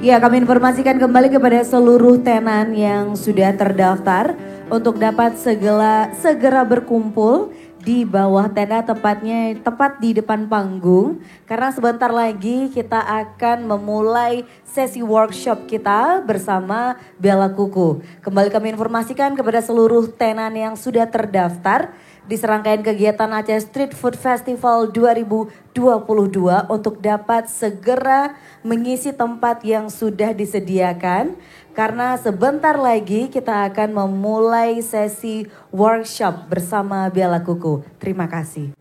Ya, kami informasikan kembali kepada seluruh tenan yang sudah terdaftar untuk dapat segera berkumpul di bawah tenda, tepatnya tepat di depan panggung. Karena sebentar lagi kita akan memulai sesi workshop kita bersama Bella Kuku. Kembali kami informasikan kepada seluruh tenan yang sudah terdaftar di serangkaian kegiatan Aceh Street Food Festival 2022 untuk dapat segera mengisi tempat yang sudah disediakan. Karena sebentar lagi kita akan memulai sesi workshop bersama Bella Kuku. Terima kasih.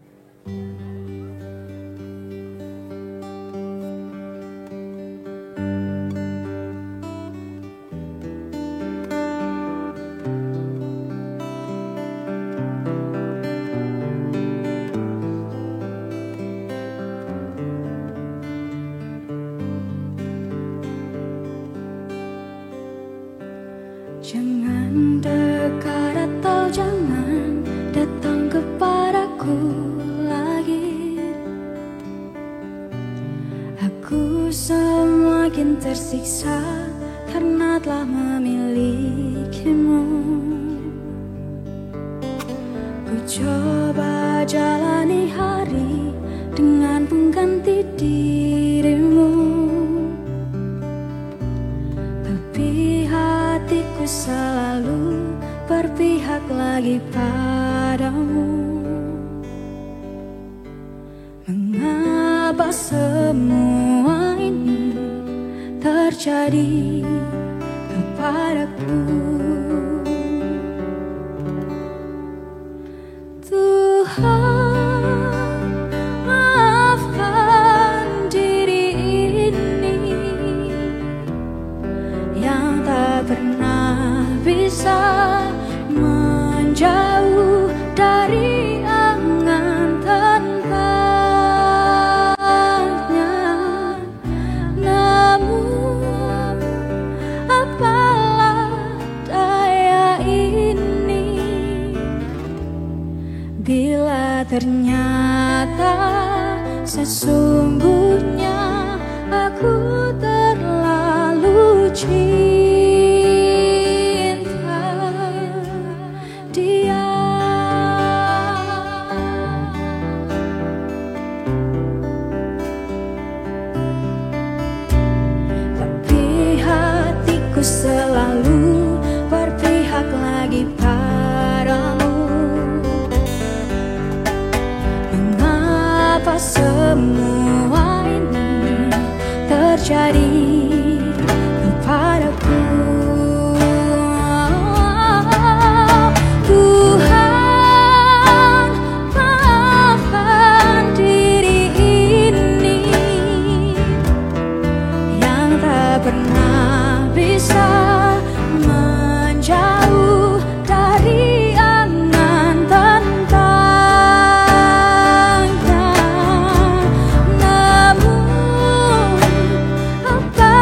Jangan dekat atau jangan datang kepadaku lagi. Aku semakin tersiksa karena telah memilikimu. Ku coba jalani hari dengan pengganti dirimu, tapi hatiku selalu berpihak lagi padamu. Mengapa semua ini terjadi kepadaku? Tuhan, maafkan diri ini yang tak pernah bisa menjauh dari angan tanpanya. Namun apalah daya ini bila ternyata sesungguhnya aku terlalu cinta dia. Tapi hatiku selalu berpihak lagi padamu. Mengapa semua ini terjadi kepadaku? Tuhan, maafkan diri ini yang tak pernah bisa menjauh dari angan tentangnya. Namun apa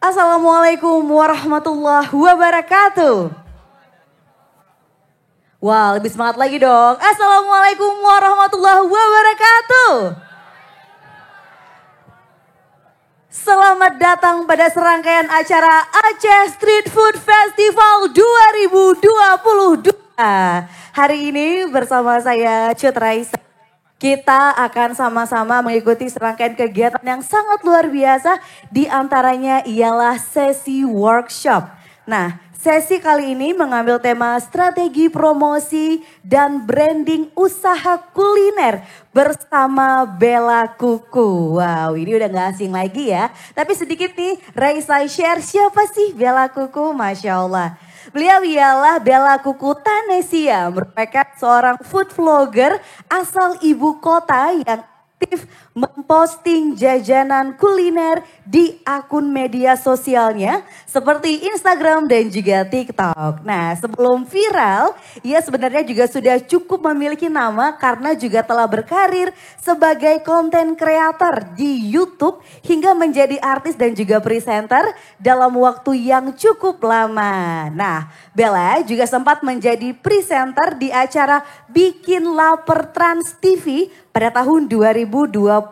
Assalamualaikum warahmatullahi wabarakatuh. Wah, lebih semangat lagi dong. Assalamualaikum warahmatullahi wabarakatuh. Selamat datang pada serangkaian acara Aceh Street Food Festival 2022. Hari ini bersama saya Cut Raisa. Kita akan sama-sama mengikuti serangkaian kegiatan yang sangat luar biasa. Di antaranya ialah sesi workshop. Nah, sesi kali ini mengambil tema strategi promosi dan branding usaha kuliner bersama Bella Kuku. Wow, ini udah gak asing lagi ya. Tapi sedikit nih, Raisa share siapa sih Bella Kuku? Masya Allah. Beliau ialah Bella Kuku Tanesia, merupakan seorang food vlogger asal ibu kota yang aktif memposting jajanan kuliner di akun media sosialnya seperti Instagram dan juga TikTok. Nah, sebelum viral, ia sebenarnya juga sudah cukup memiliki nama karena juga telah berkarir sebagai konten kreator di YouTube hingga menjadi artis dan juga presenter dalam waktu yang cukup lama. Nah, Bella juga sempat menjadi presenter di acara Bikin Laper Trans TV pada tahun 2020.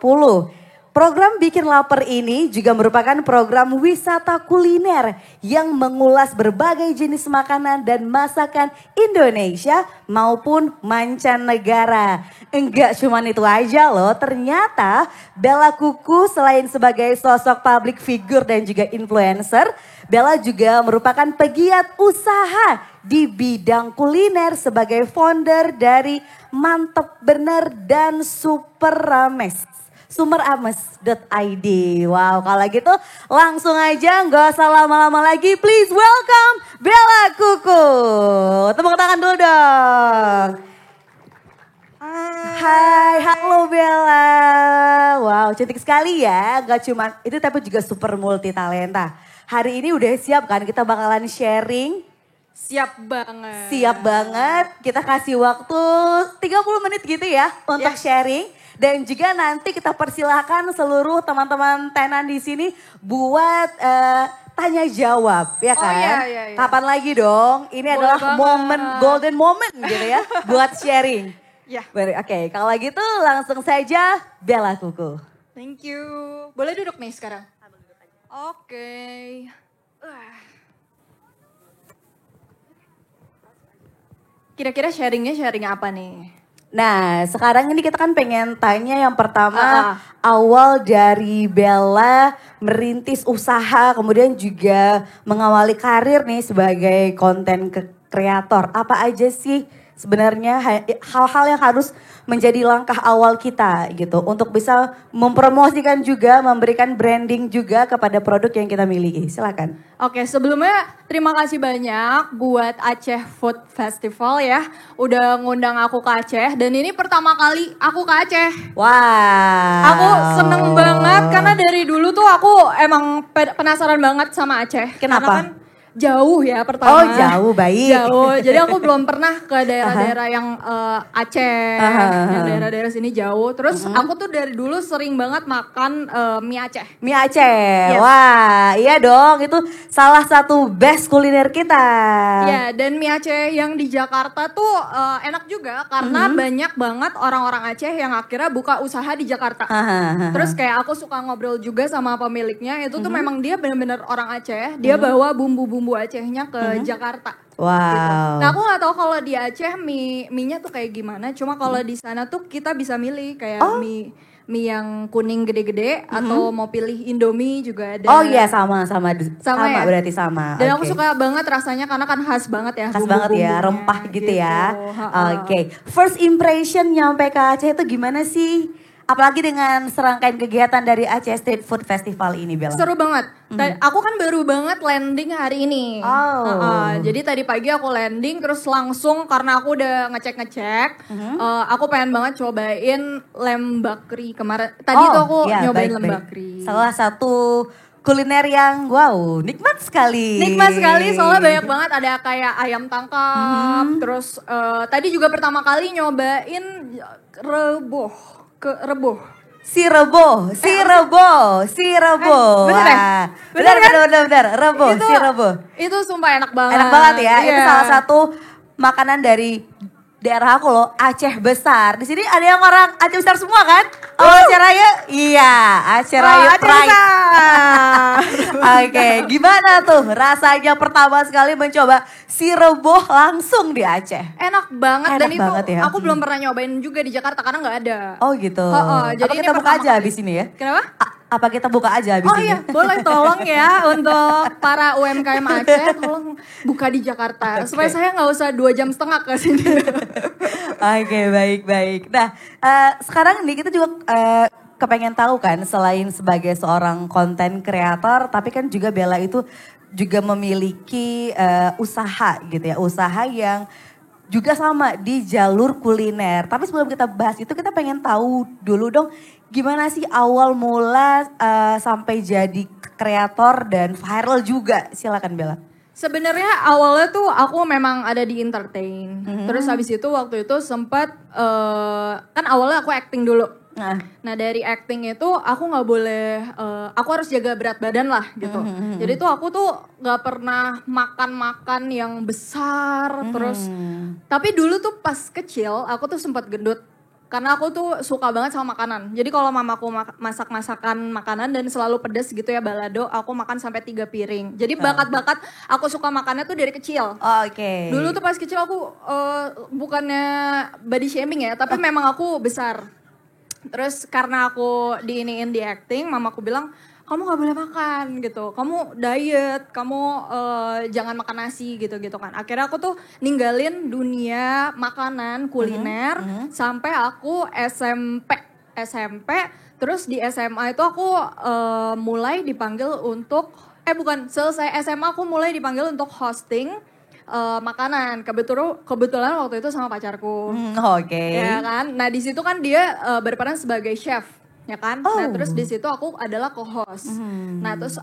Program Bikin Laper ini juga merupakan program wisata kuliner yang mengulas berbagai jenis makanan dan masakan Indonesia maupun mancanegara. Enggak cuma itu aja loh, ternyata Bella Kuku selain sebagai sosok public figure dan juga influencer, Bella juga merupakan pegiat usaha di bidang kuliner sebagai founder dari Mantep Bener dan Super Rames. Sumerames.id. Wow, kalau gitu langsung aja nggak usah lama-lama lagi. Please welcome Bella Kuku. Tepuk tangan dulu dong. Hai, halo Bella. Wow, cantik sekali ya. Gak cuma itu tapi juga super multi talenta. Hari ini udah siap kan kita bakalan sharing? Siap banget. Siap banget. Kita kasih waktu 30 menit gitu ya untuk sharing. Dan juga nanti kita persilahkan seluruh teman-teman tenan di sini buat tanya jawab ya kan. Iya. Kapan lagi dong? Ini Boleh adalah banget. momen, golden moment gitu ya buat sharing. Ya. Oke, kalau gitu langsung saja Bella Kuku. Thank you. Boleh duduk nih sekarang? Oke. Kira-kira sharing apa nih? Nah, sekarang ini kita kan pengen tanya yang pertama awal dari Bella merintis usaha, kemudian juga mengawali karir nih sebagai konten kreator. Apa aja sih sebenarnya hal-hal yang harus menjadi langkah awal kita gitu untuk bisa mempromosikan juga, memberikan branding juga kepada produk yang kita miliki. Silakan. Oke, sebelumnya terima kasih banyak buat Aceh Food Festival ya. Udah ngundang aku ke Aceh dan ini pertama kali aku ke Aceh. Wow. Aku seneng banget karena dari dulu tuh aku emang penasaran banget sama Aceh. Kenapa? Karena kan jauh ya pertama. Oh jauh, baik. Jauh, jadi aku belum pernah ke daerah-daerah yang Aceh, yang daerah-daerah sini jauh. Terus aku tuh dari dulu sering banget makan mie Aceh. Mie Aceh, Yes. wah iya dong itu salah satu best kuliner kita. Ya, dan mie Aceh yang di Jakarta tuh enak juga karena banyak banget orang-orang Aceh yang akhirnya buka usaha di Jakarta. Terus kayak aku suka ngobrol juga sama pemiliknya, itu tuh memang dia benar-benar orang Aceh, dia bawa bumbu-bumbu Acehnya ke Jakarta. Wow. Gitu. Nah aku nggak tahu kalau di Aceh mie-nya tuh kayak gimana. Cuma kalau di sana tuh kita bisa milih kayak mie yang kuning gede-gede atau mau pilih Indomie juga ada. Oh iya sama ya? berarti sama. Dan aku Oke. suka banget rasanya karena kan khas banget ya. Khas banget ya, bumbu-bumbunya rempah gitu ya. Ha-ha. Oke, first impression nyampe ke Aceh itu gimana sih? Apalagi dengan serangkaian kegiatan dari Aceh Street Food Festival ini, Bella. Seru banget. Aku kan baru banget landing hari ini. Oh. Jadi tadi pagi aku landing terus langsung karena aku udah ngecek-ngecek. Aku pengen banget cobain lembakri kemarin. Tadi tuh aku iya, nyobain baik. lembakri. Salah satu kuliner yang wow, nikmat sekali. Nikmat sekali soalnya banyak banget ada kayak ayam tangkap. Terus tadi juga pertama kali nyobain reboh. Si Rebo. Bener ya? Bener. Rebo, Itu, si Rebo. Itu sumpah enak banget. Enak banget ya. Iya. Itu salah satu makanan dari daerah aku loh, Aceh Besar. Di sini ada yang orang Aceh Besar semua kan? Oh, Aceh Raya? Iya, Aceh Raya Aceh Pride. Besar. Oke, gimana tuh rasanya pertama sekali mencoba si Rebo langsung di Aceh? Enak banget. Enak Dan itu banget ya. aku belum pernah nyobain juga di Jakarta karena nggak ada. Oh gitu. Jadi Apa ini kita buka pertama aja kali. habis ini ya? Kenapa? Apa kita buka aja habis Oh ini? iya, boleh tolong ya untuk para UMKM Aceh, tolong buka di Jakarta. Supaya saya nggak usah 2,5 jam ke sini. Oke, baik. Nah, sekarang nih kita juga kepengen tahu kan, selain sebagai seorang konten kreator, tapi kan juga Bella itu juga memiliki usaha gitu ya, usaha yang juga sama di jalur kuliner. Tapi sebelum kita bahas itu, kita pengen tahu dulu dong, gimana sih awal mula sampai jadi kreator dan viral juga? Silakan Bella. Sebenarnya awalnya tuh aku memang ada di entertain. Terus habis itu waktu itu sempat kan awalnya aku acting dulu. Nah dari acting itu aku nggak boleh, aku harus jaga berat badan lah gitu. Jadi tuh aku tuh nggak pernah makan yang besar. Terus tapi dulu tuh pas kecil aku tuh sempat gendut. Karena aku tuh suka banget sama makanan. Jadi kalau mamaku masak-masakan makanan dan selalu pedas gitu ya balado, aku makan sampai 3 piring. Jadi bakat-bakat aku suka makannya tuh dari kecil. Oke. Dulu tuh pas kecil aku bukannya body shaming ya, tapi memang aku besar. Terus karena aku diiniin di acting, mamaku bilang, kamu gak boleh makan gitu, kamu diet, kamu jangan makan nasi gitu-gitu kan. Akhirnya aku tuh ninggalin dunia makanan, kuliner, sampai aku SMP, terus di SMA itu aku mulai dipanggil untuk, selesai SMA aku mulai dipanggil untuk hosting makanan. Kebetulan waktu itu sama pacarku. Oke. Ya kan? Nah di situ kan dia berperan sebagai chef. Ya kan, nah terus di situ aku adalah co-host. Nah terus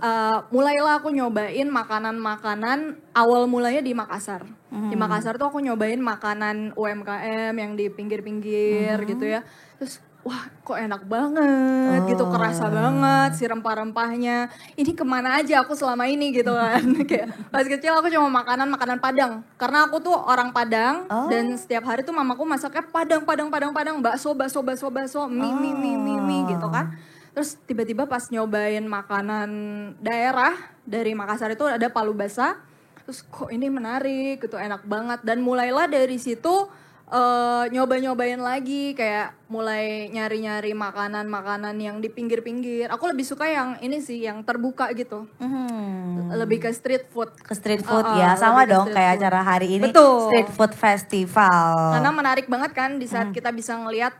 mulailah aku nyobain makanan-makanan awal mulanya di Makassar. Di Makassar tuh aku nyobain makanan UMKM yang di pinggir-pinggir gitu ya. Terus wah kok enak banget gitu, kerasa banget si rempah-rempahnya. Ini kemana aja aku selama ini gitu kan. Kayak pas kecil aku cuma makanan Padang. Karena aku tuh orang Padang dan setiap hari tuh mamaku masaknya Padang, bakso, mie gitu kan. Terus tiba-tiba pas nyobain makanan daerah dari Makassar itu ada palu basah. Terus kok ini menarik gitu, enak banget. Dan mulailah dari situ nyobain lagi, kayak mulai nyari-nyari makanan-makanan yang di pinggir-pinggir. Aku lebih suka yang ini sih, yang terbuka gitu. Lebih ke street food. Ke street food ya, sama dong kayak food. acara hari ini. Betul. Street food festival. Karena menarik banget kan di saat kita bisa ngelihat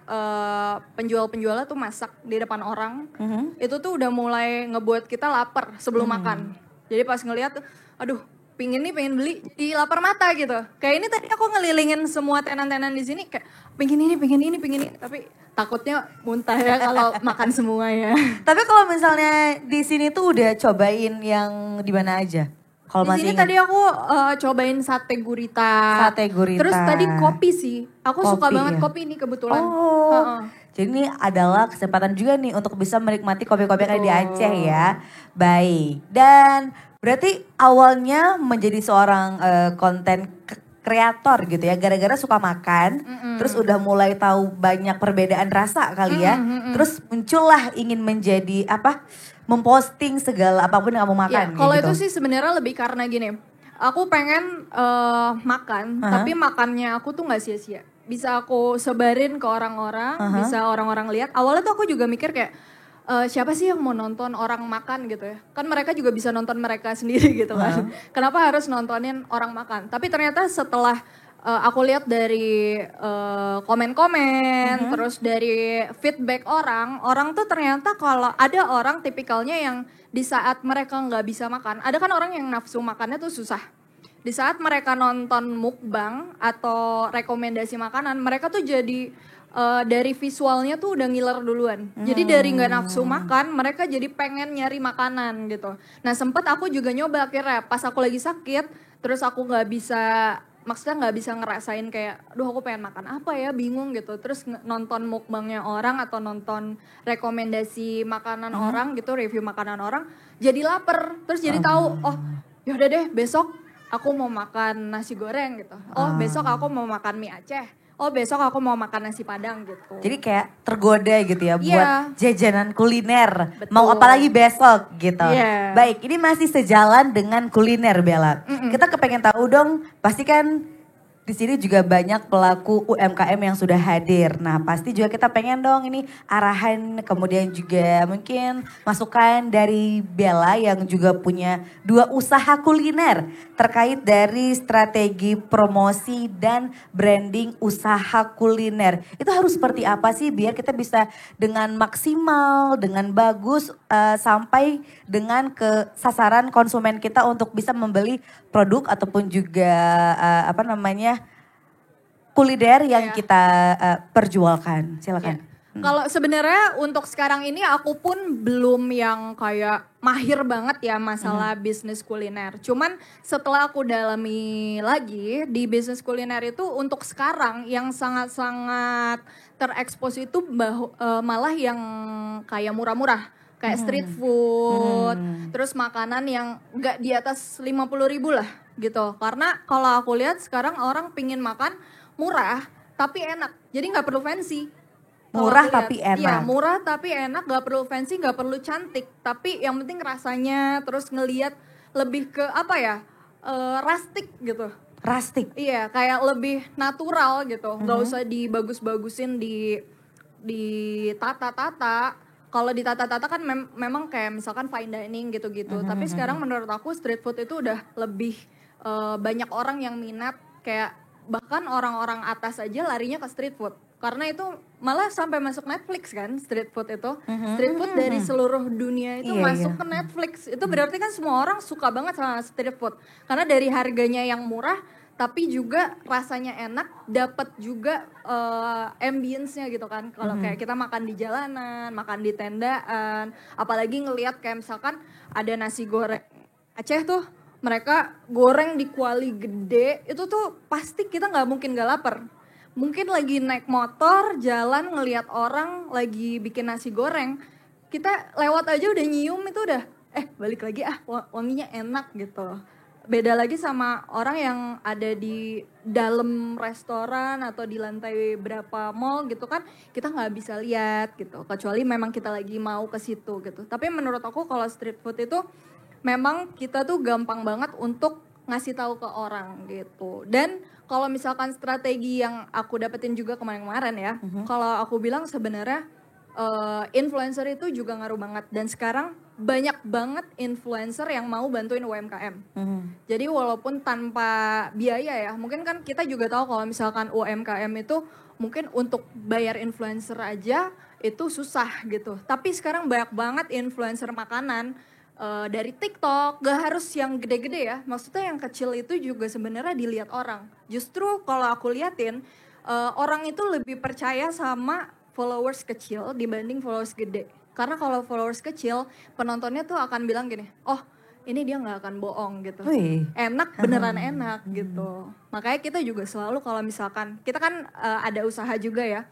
penjual-penjualnya tuh masak di depan orang. Itu tuh udah mulai ngebuat kita lapar sebelum makan. Jadi pas ngelihat, aduh pengen beli, di lapar mata gitu. Kayak ini tadi aku ngelilingin semua tenan-tenan di sini kayak pengen ini. Tapi takutnya muntah ya kalau makan semua ya. Tapi kalau misalnya di sini tuh udah cobain yang di mana aja? Kalau Di masih sini ingat. tadi aku cobain sate gurita. Sate gurita. Terus tadi kopi sih. Aku suka Kopi, banget ya? kopi ini kebetulan. Jadi ini adalah kesempatan juga nih untuk bisa menikmati kopi-kopi yang ada di Aceh ya. Baik. Dan berarti awalnya menjadi seorang konten kreator gitu ya, gara-gara suka makan, terus udah mulai tahu banyak perbedaan rasa kali ya, terus muncullah ingin menjadi memposting segala apapun yang kamu makan. Ya, kalau gitu. itu sih sebenarnya lebih karena gini, aku pengen makan, tapi makannya aku tuh nggak sia-sia. Bisa aku sebarin ke orang-orang, bisa orang-orang lihat. Awalnya tuh aku juga mikir kayak, siapa sih yang mau nonton orang makan gitu ya? Kan mereka juga bisa nonton mereka sendiri gitu kan. Kenapa harus nontonin orang makan? Tapi ternyata setelah aku lihat dari komen-komen, terus dari feedback orang tuh ternyata kalau ada orang tipikalnya yang di saat mereka nggak bisa makan, ada kan orang yang nafsu makannya tuh susah. Di saat mereka nonton mukbang atau rekomendasi makanan, mereka tuh jadi dari visualnya tuh udah ngiler duluan. Jadi dari nggak nafsu makan, mereka jadi pengen nyari makanan gitu. Nah sempet aku juga nyoba akhirnya pas aku lagi sakit, terus aku nggak bisa maksudnya nggak bisa ngerasain kayak, duh aku pengen makan apa ya, bingung gitu. Terus nonton mukbangnya orang atau nonton rekomendasi makanan orang gitu, review makanan orang, jadi lapar. Terus jadi tahu, oh yaudah deh besok aku mau makan nasi goreng gitu. Oh besok aku mau makan mie Aceh. Oh besok aku mau makan nasi Padang gitu. Jadi kayak tergoda gitu ya buat Iya. jajanan kuliner. Betul. Mau apa lagi besok gitu. Iya. Baik, ini masih sejalan dengan kuliner Bella. Kita kepengen tahu dong, pasti kan di sini juga banyak pelaku UMKM yang sudah hadir. Nah pasti juga kita pengen dong ini arahan, kemudian juga mungkin masukan dari Bella yang juga punya 2 usaha kuliner terkait dari strategi promosi dan branding usaha kuliner. Itu harus seperti apa sih biar kita bisa dengan maksimal, dengan bagus sampai dengan ke sasaran konsumen kita untuk bisa membeli produk ataupun juga kuliner yang kita perjualkan. Silakan. Kalau sebenarnya untuk sekarang ini aku pun belum yang kayak mahir banget ya masalah bisnis kuliner. Cuman setelah aku dalami lagi di bisnis kuliner itu untuk sekarang yang sangat-sangat terekspos itu malah yang kayak murah-murah. Kayak street food, terus makanan yang nggak di atas 50.000 lah gitu. Karena kalau aku lihat sekarang orang pingin makan murah tapi enak, jadi nggak perlu fancy. Murah tapi enak. Iya, murah tapi enak, nggak perlu fancy, nggak perlu cantik, tapi yang penting rasanya, terus ngelihat lebih ke apa ya, rustic gitu. Rustic. Iya, kayak lebih natural gitu, nggak usah dibagus-bagusin, di tata-tata. Kalau di tata-tata kan memang kayak misalkan fine dining gitu-gitu. Tapi sekarang menurut aku street food itu udah lebih banyak orang yang minat, kayak bahkan orang-orang atas aja larinya ke street food. Karena itu malah sampai masuk Netflix kan street food itu. Street food dari seluruh dunia itu masuk ke Netflix. Itu berarti kan semua orang suka banget sama street food. Karena dari harganya yang murah, tapi juga rasanya enak, dapat juga ambience-nya gitu kan. Kalau kayak kita makan di jalanan, makan di tendaan, apalagi ngelihat kayak misalkan ada nasi goreng Aceh tuh, mereka goreng di kuali gede, itu tuh pasti kita nggak mungkin gak lapar. Mungkin lagi naik motor, jalan ngelihat orang lagi bikin nasi goreng, kita lewat aja udah nyium itu udah, balik lagi wanginya enak gitu. Beda lagi sama orang yang ada di dalam restoran atau di lantai berapa mall gitu kan, kita nggak bisa lihat gitu, kecuali memang kita lagi mau ke situ gitu. Tapi menurut aku kalau street food itu memang kita tuh gampang banget untuk ngasih tahu ke orang gitu. Dan kalau misalkan strategi yang aku dapetin juga kemarin-kemarin ya, kalau aku bilang sebenarnya influencer itu juga ngaruh banget. Dan sekarang banyak banget influencer yang mau bantuin UMKM. Jadi walaupun tanpa biaya ya, mungkin kan kita juga tahu kalau misalkan UMKM itu mungkin untuk bayar influencer aja itu susah gitu. Tapi sekarang banyak banget influencer makanan dari TikTok, gak harus yang gede-gede ya. Maksudnya yang kecil itu juga sebenarnya dilihat orang. Justru kalau aku liatin, orang itu lebih percaya sama followers kecil dibanding followers gede. Karena kalau followers kecil, penontonnya tuh akan bilang gini, oh ini dia gak akan bohong gitu. Enak, beneran enak gitu. Makanya kita juga selalu kalau misalkan, kita kan ada usaha juga ya.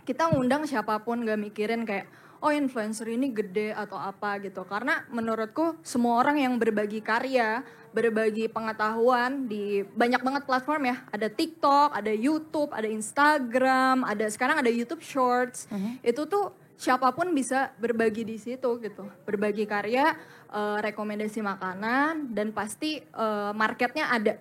Kita ngundang siapapun gak mikirin kayak, oh influencer ini gede atau apa gitu. Karena menurutku semua orang yang berbagi karya, berbagi pengetahuan di banyak banget platform ya. Ada TikTok, ada YouTube, ada Instagram, sekarang ada YouTube Shorts. Itu tuh siapapun bisa berbagi di situ gitu. Berbagi karya, rekomendasi makanan, dan pasti marketnya ada.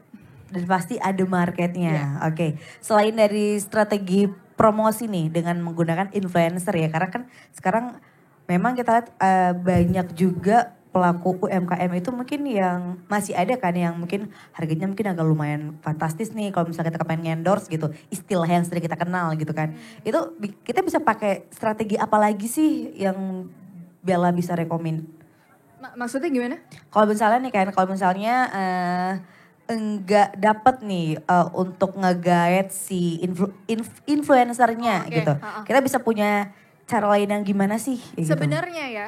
Dan pasti ada marketnya. Oke. Selain dari strategi promosi nih dengan menggunakan influencer ya, karena kan sekarang memang kita lihat banyak juga pelaku UMKM itu mungkin yang masih ada kan yang mungkin harganya mungkin agak lumayan fantastis nih kalau misalnya kita pengen endorse gitu, istilah yang sering kita kenal gitu kan. Itu kita bisa pakai strategi apa lagi sih yang Bella bisa rekomen? Maksudnya gimana? Kalau misalnya nih kan, kalau misalnya enggak dapat nih untuk nge-guide si influencernya gitu. Kita bisa punya cara lain yang gimana sih? Sebenarnya ya,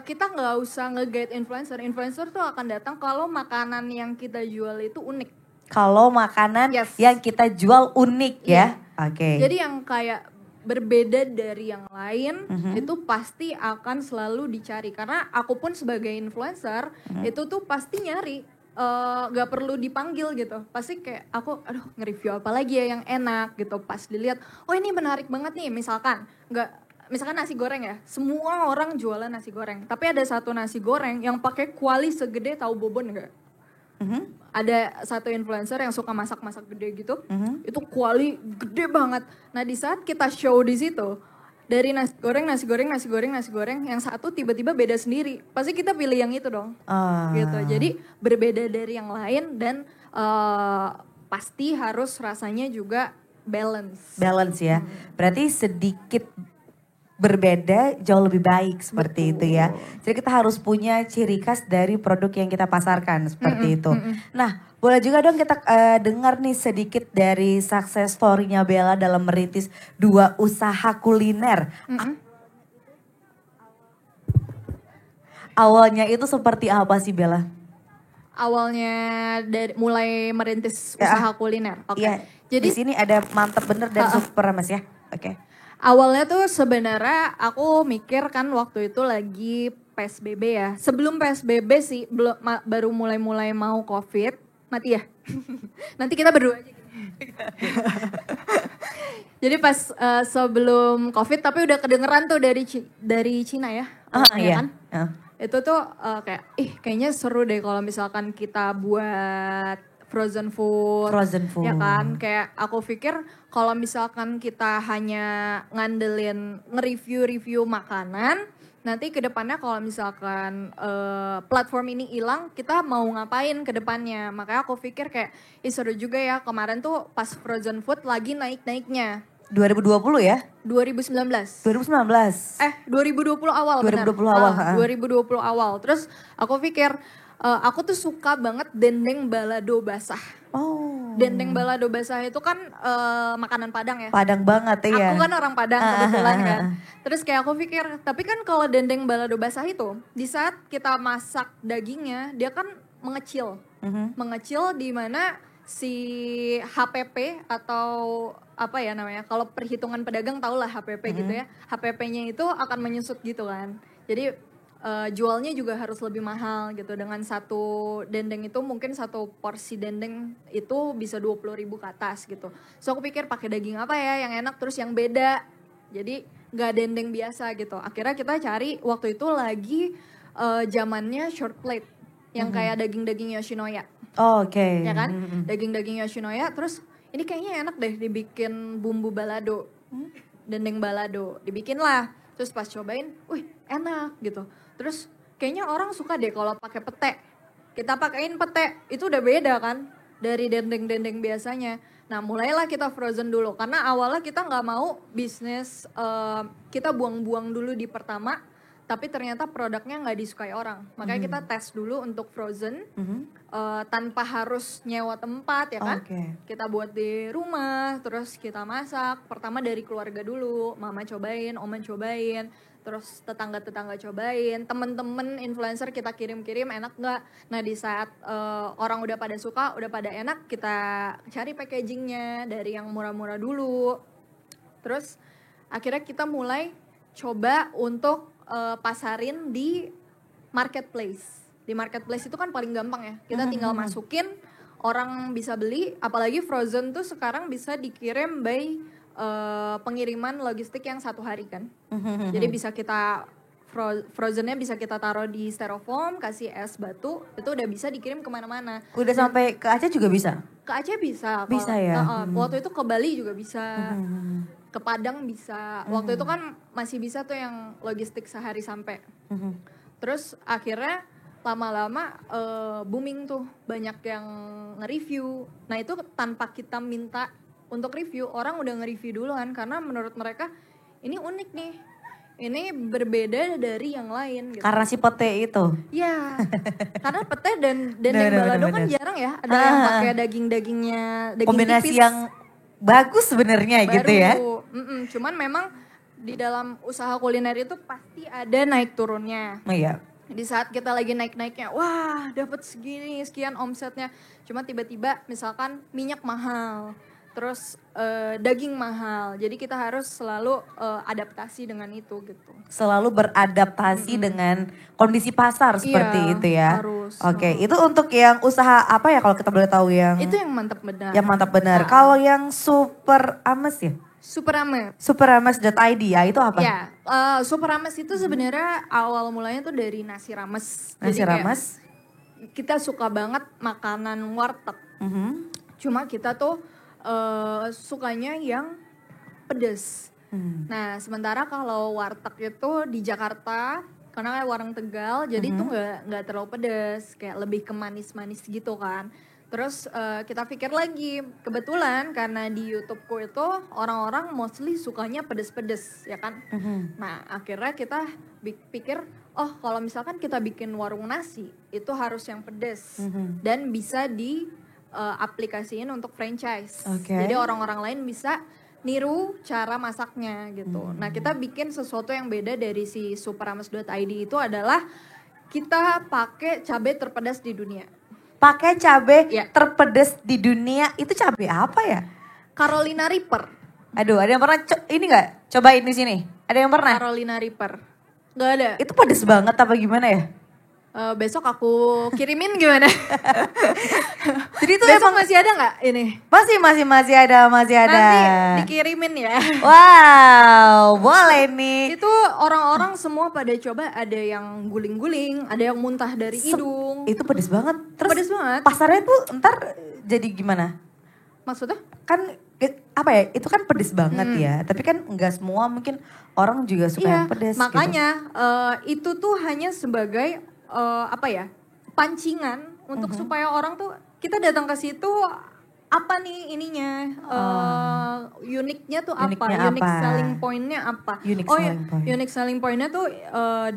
kita nggak usah nge-guide influencer. Influencer tuh akan datang kalau makanan yang kita jual itu unik. kalau makanan yang kita jual unik ya. Oke. Jadi yang kayak berbeda dari yang lain itu pasti akan selalu dicari. Karena aku pun sebagai influencer itu tuh pasti nyari. Gak perlu dipanggil gitu. Pasti kayak aku aduh nge-review apa lagi ya yang enak gitu. Pas dilihat oh ini menarik banget nih misalkan. Misalkan nasi goreng ya. Semua orang jualan nasi goreng. Tapi ada satu nasi goreng yang pakai kuali segede tahu bobon gak? Ada satu influencer yang suka masak-masak gede gitu, itu kuali gede banget. Nah di saat kita show di situ, dari nasi goreng, yang satu tiba-tiba beda sendiri. Pasti kita pilih yang itu dong, gitu. Jadi berbeda dari yang lain dan pasti harus rasanya juga balance. Balance ya, berarti sedikit berbeda jauh lebih baik seperti itu ya. Jadi kita harus punya ciri khas dari produk yang kita pasarkan seperti itu. Nah boleh juga dong kita dengar nih sedikit dari success story-nya Bella dalam merintis 2 usaha kuliner. Awalnya itu seperti apa sih Bella? Awalnya dari mulai merintis usaha kuliner. Oke. Jadi di sini ada mantep bener dan super mas ya. Oke. Awalnya tuh sebenarnya aku mikir kan waktu itu lagi PSBB ya. Sebelum PSBB sih baru mulai mau COVID. Mati ya? Nanti kita berdua aja. Jadi pas sebelum COVID tapi udah kedengeran tuh dari Cina ya. Iya kan? Itu tuh kayaknya seru deh kalau misalkan kita buat frozen food. Ya kan, kayak aku pikir kalau misalkan kita hanya ngandelin nge-review makanan, nanti ke depannya kalau misalkan platform ini hilang, kita mau ngapain ke depannya. Makanya aku pikir kayak, seru juga ya kemarin tuh pas frozen food lagi naik-naiknya. 2020 ya? 2019. 2019. 2020 awal 2020 benar. awal. 2020 awal. Terus aku pikir aku tuh suka banget dendeng balado basah. Dendeng balado basah itu kan makanan Padang ya. Padang banget ya. Aku kan orang Padang kebetulan kan. Terus kayak aku pikir, tapi kan kalau dendeng balado basah itu di saat kita masak dagingnya, dia kan mengecil. Mengecil di mana si HPP atau apa ya namanya? Kalau perhitungan pedagang tahulah HPP gitu ya. HPP-nya itu akan menyusut gitu kan. Jadi jualnya juga harus lebih mahal gitu. Dengan satu dendeng itu mungkin satu porsi dendeng itu bisa 20.000 ke atas gitu. So aku pikir pakai daging apa ya yang enak terus yang beda. Jadi nggak dendeng biasa gitu. Akhirnya kita cari waktu itu lagi zamannya short plate yang kayak daging-daging Yoshinoya. Oke. Ya kan? Daging-daging Yoshinoya terus ini kayaknya enak deh dibikin bumbu balado. Dendeng balado. Dibikin lah. Terus pas cobain, wih enak gitu. Terus kayaknya orang suka deh kalau pakai pete. Kita pakein pete, itu udah beda kan dari dendeng-dendeng biasanya. Nah mulailah kita frozen dulu. Karena awalnya kita nggak mau bisnis, kita buang-buang dulu di pertama. Tapi ternyata produknya nggak disukai orang. Makanya kita tes dulu untuk frozen. Tanpa harus nyewa tempat ya kan. Kita buat di rumah, terus kita masak. Pertama dari keluarga dulu, mama cobain, oma cobain. Terus tetangga-tetangga cobain, temen-temen influencer kita kirim-kirim enak nggak? Nah di saat orang udah pada suka, udah pada enak, kita cari packagingnya dari yang murah-murah dulu. Terus akhirnya kita mulai coba untuk pasarin di marketplace. Di marketplace itu kan paling gampang ya, kita tinggal masukin, orang bisa beli, apalagi frozen tuh sekarang bisa dikirim by pengiriman logistik yang 1 hari kan. Jadi bisa kita frozennya bisa kita taruh di styrofoam, kasih es batu, itu udah bisa dikirim kemana-mana. Udah sampai ke Aceh juga bisa? Ke Aceh bisa. Bisa ya? Waktu itu ke Bali juga bisa, ke Padang bisa. Waktu itu kan masih bisa tuh yang logistik sehari sampai. Terus akhirnya lama-lama booming tuh, banyak yang nge-review. Nah itu tanpa kita minta untuk review, orang udah nge-review duluan karena menurut mereka ini unik nih, ini berbeda dari yang lain gitu. Karena si pete itu? Ya, karena pete dan dendeng balado kan jarang ya ada yang pakai daging-dagingnya, daging kombinasi tipis. Yang bagus sebenarnya gitu ya. Cuman memang di dalam usaha kuliner itu pasti ada naik turunnya. Iya. Di saat kita lagi naik-naiknya, wah dapat segini, sekian omsetnya. Cuma tiba-tiba misalkan minyak mahal, terus daging mahal. Jadi kita harus selalu adaptasi dengan itu gitu. Selalu beradaptasi dengan kondisi pasar seperti itu ya. Harus. Oke, itu untuk yang usaha apa ya kalau kita boleh tahu yang Itu yang mantap benar. Yang mantap benar. Kalau yang super ames ya? Superames. Superames.id ya, itu apa? Ya, Superames itu sebenarnya awal mulanya tuh dari nasi rames. Nasi Jadi kayak rames. kita suka banget makanan warteg. Cuma kita tuh sukanya yang pedes. Nah, sementara kalau warteg itu di Jakarta, karena kayak warung Tegal, jadi itu nggak terlalu pedes, kayak lebih ke manis-manis gitu kan. Terus kita pikir lagi, kebetulan karena di YouTubeku itu orang-orang mostly sukanya pedes-pedes, ya kan? Nah, akhirnya kita pikir, oh kalau misalkan kita bikin warung nasi, itu harus yang pedes dan bisa di aplikasiin untuk franchise. Jadi orang-orang lain bisa niru cara masaknya gitu. Nah, kita bikin sesuatu yang beda dari si superames.id itu adalah kita pakai cabai terpedas di dunia. Pakai cabai terpedas di dunia, itu cabai apa ya? Carolina Reaper. Aduh, ada yang pernah ini nggak? Cobain di sini. Ada yang pernah? Carolina Reaper. Nggak ada. Itu pedes banget apa gimana ya? Besok aku kirimin gimana? Jadi itu besok emang masih ada nggak ini? masih ada. Nanti dikirimin ya. Wow, boleh nih. Itu orang-orang semua pada coba, ada yang guling-guling, ada yang muntah dari hidung. Itu pedes banget. Terus Pedes banget. pasarnya tuh ntar jadi gimana? Maksudnya? Kan apa ya, itu kan pedes banget ya. Tapi kan enggak semua, mungkin orang juga suka yang pedes. Makanya itu tuh hanya sebagai pancingan untuk supaya orang tuh, kita datang ke situ apa nih ininya, uniknya tuh Uniknya unique apa? selling pointnya apa? Unique selling pointnya tuh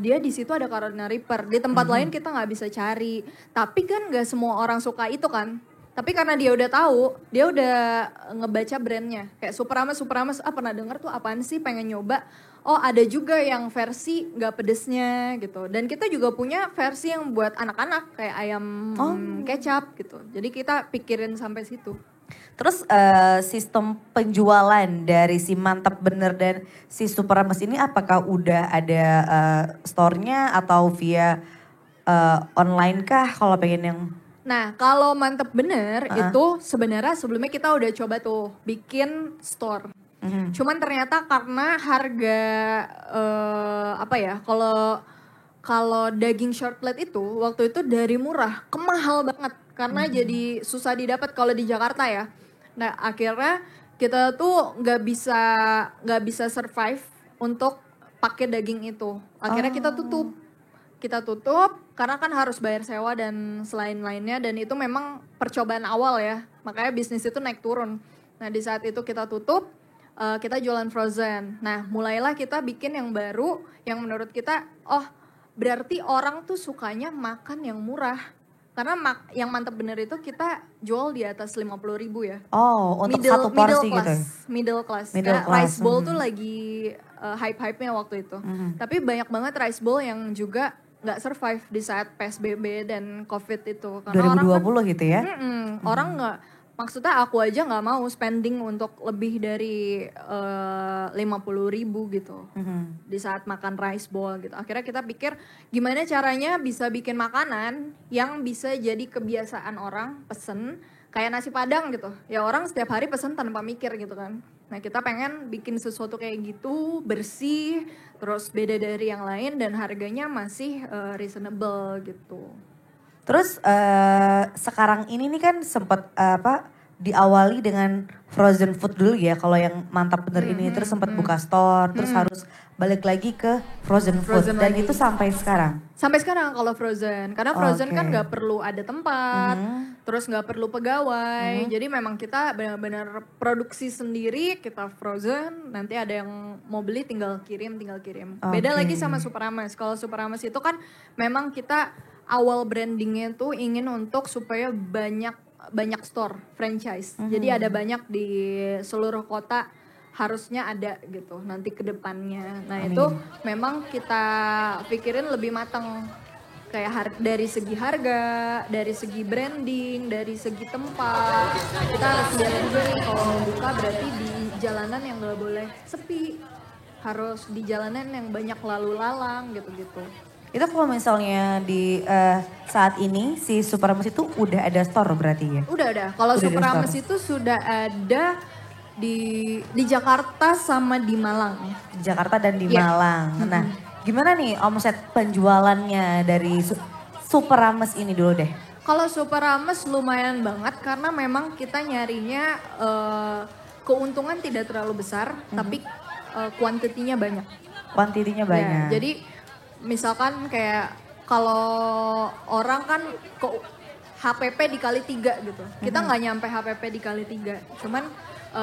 dia di situ ada Carolina Reaper. Di tempat lain kita nggak bisa cari. Tapi kan nggak semua orang suka itu kan. Tapi karena dia udah tahu, dia udah ngebaca brandnya. Kayak Superames, pernah denger tuh apaan sih, pengen nyoba. Oh ada juga yang versi nggak pedesnya gitu. Dan kita juga punya versi yang buat anak-anak kayak ayam kecap gitu. Jadi kita pikirin sampai situ. Terus sistem penjualan dari si Mantap Bener dan si Superames ini apakah udah ada store-nya atau via online kah kalau pengen yang... Nah, kalau Mantap Bener itu sebenarnya sebelumnya kita udah coba tuh bikin store. Cuman ternyata karena harga kalau daging short plate itu waktu itu dari murah ke mahal banget karena jadi susah didapat kalau di Jakarta ya. Nah, akhirnya kita tuh nggak bisa survive untuk pakai daging itu. Akhirnya kita tutup. Kita tutup karena kan harus bayar sewa dan selain-lainnya, dan itu memang percobaan awal ya. Makanya bisnis itu naik turun. Nah, di saat itu kita tutup, kita jualan frozen. Nah, mulailah kita bikin yang baru yang menurut kita, oh berarti orang tuh sukanya makan yang murah. Karena yang Mantap Bener itu kita jual di atas 50.000 ya. Oh, untuk satu porsi gitu. Middle class. Middle Karena class. rice bowl tuh lagi hype-hype-nya waktu itu. Tapi banyak banget rice bowl yang juga nggak survive di saat PSBB dan COVID itu. Karena 2020 orang kan, gitu ya? orang nggak, maksudnya aku aja nggak mau spending untuk lebih dari 50.000 gitu di saat makan rice bowl gitu. Akhirnya kita pikir gimana caranya bisa bikin makanan yang bisa jadi kebiasaan orang pesen kayak nasi padang gitu. Ya orang setiap hari pesen tanpa mikir gitu kan. Nah, kita pengen bikin sesuatu kayak gitu, bersih, terus beda dari yang lain dan harganya masih reasonable gitu. Terus sekarang ini nih kan sempat diawali dengan frozen food dulu ya, kalau yang Mantap Bener ini, terus sempat buka store, terus harus balik lagi ke frozen food dan lagi. itu sampai sekarang. Sampai sekarang kalau frozen, karena frozen kan nggak perlu ada tempat, terus nggak perlu pegawai, jadi memang kita benar-benar produksi sendiri, kita frozen, nanti ada yang mau beli tinggal kirim. Beda lagi sama Superames. Kalau Superames itu kan memang kita awal brandingnya tuh ingin untuk supaya banyak store franchise, jadi ada banyak di seluruh kota. Harusnya ada gitu nanti ke depannya. Nah, itu memang kita pikirin lebih matang. dari segi harga, dari segi branding, dari segi tempat. Kita harus lihat juga nih kalau mau buka berarti di jalanan yang nggak boleh sepi, harus di jalanan yang banyak lalu lalang gitu-gitu. Itu kalau misalnya di saat ini si Superames itu udah ada store berarti ya? Udah ada. Kalau Superames itu sudah ada di Jakarta sama di Malang. Di Jakarta dan di Malang. Nah, gimana nih omset penjualannya dari Superames ini dulu deh? Kalau Superames lumayan banget karena memang kita nyarinya keuntungan tidak terlalu besar, tapi kuantitinya banyak. Kuantitinya banyak. Ya, jadi misalkan kayak kalau orang kan HPP dikali 3 gitu. Kita nggak nyampe HPP dikali 3. Cuman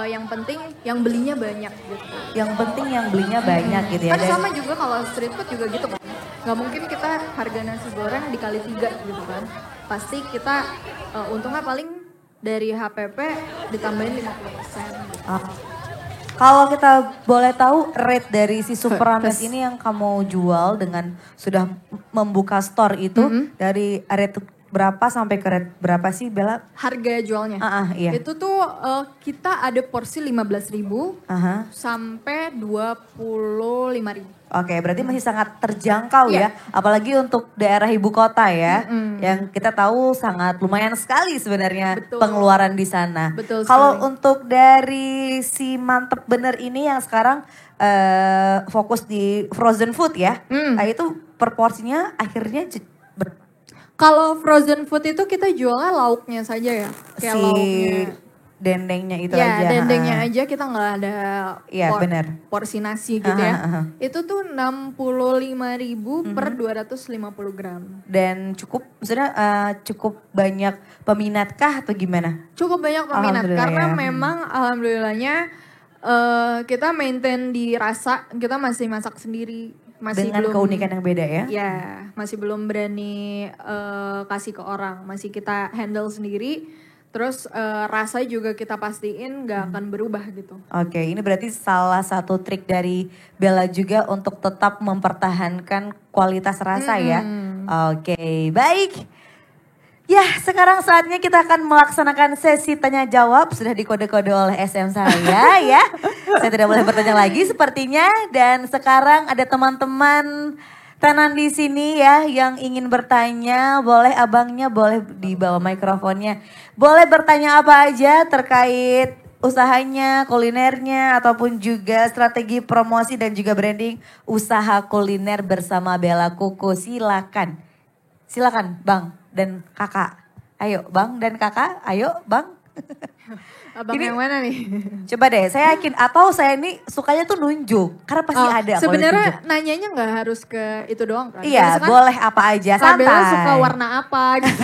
yang penting yang belinya banyak gitu. Yang penting yang belinya banyak gitu ya. Kan sama juga kalau street food juga gitu kan. Nggak mungkin kita harga nasi goreng dikali 3 gitu kan. Pasti kita untungnya paling dari HPP ditambahin 50%. Gitu. Kalau kita boleh tahu rate dari si Superames ini yang kamu jual dengan sudah membuka store itu dari rate berapa sampai ke rate berapa sih Bella? Harga jualnya? Iya. Itu tuh kita ada porsi 15.000 sampai 25.000. Oke, berarti masih sangat terjangkau ya. Apalagi untuk daerah ibu kota ya. Yang kita tahu sangat lumayan sekali sebenarnya pengeluaran di sana. Kalau untuk dari si Mantep Bener ini yang sekarang fokus di frozen food ya. Nah itu per porsinya akhirnya kalau frozen food itu kita jualnya lauknya saja ya. Kayak si lauknya. Dendengnya itu ya, aja. Ya dendengnya aja kita nggak ada porsi nasi gitu ya. Itu tuh 65.000 per 250 gram. Dan cukup, maksudnya cukup banyak peminat kah atau gimana? Cukup banyak peminat karena memang alhamdulillahnya kita maintain di rasa, kita masih masak sendiri. Masih dengan keunikan yang beda ya? Ya, masih belum berani kasih ke orang, masih kita handle sendiri. Terus rasa juga kita pastiin gak akan berubah gitu. Oke, ini berarti salah satu trik dari Bella juga untuk tetap mempertahankan kualitas rasa ya. Oke, baik. Ya, sekarang saatnya kita akan melaksanakan sesi tanya jawab. Sudah dikode-kode oleh SM saya ya. Saya tidak boleh bertanya lagi sepertinya. Dan sekarang ada teman-teman tenan di sini ya yang ingin bertanya. Boleh abangnya, boleh dibawa mikrofonnya. Boleh bertanya apa aja terkait usahanya, kulinernya, ataupun juga strategi promosi dan juga branding usaha kuliner bersama Bella Kuku. Silakan. Silakan Bang dan Kakak. Ayo Bang dan Kakak, ayo Bang. Abang ini, yang mana nih? Coba deh, saya yakin atau saya ini sukanya tuh nunjuk. Karena pasti ada. Sebenarnya nanyanya nggak harus ke itu doang kan? Iya, boleh apa aja, santai. Bella suka warna apa gitu.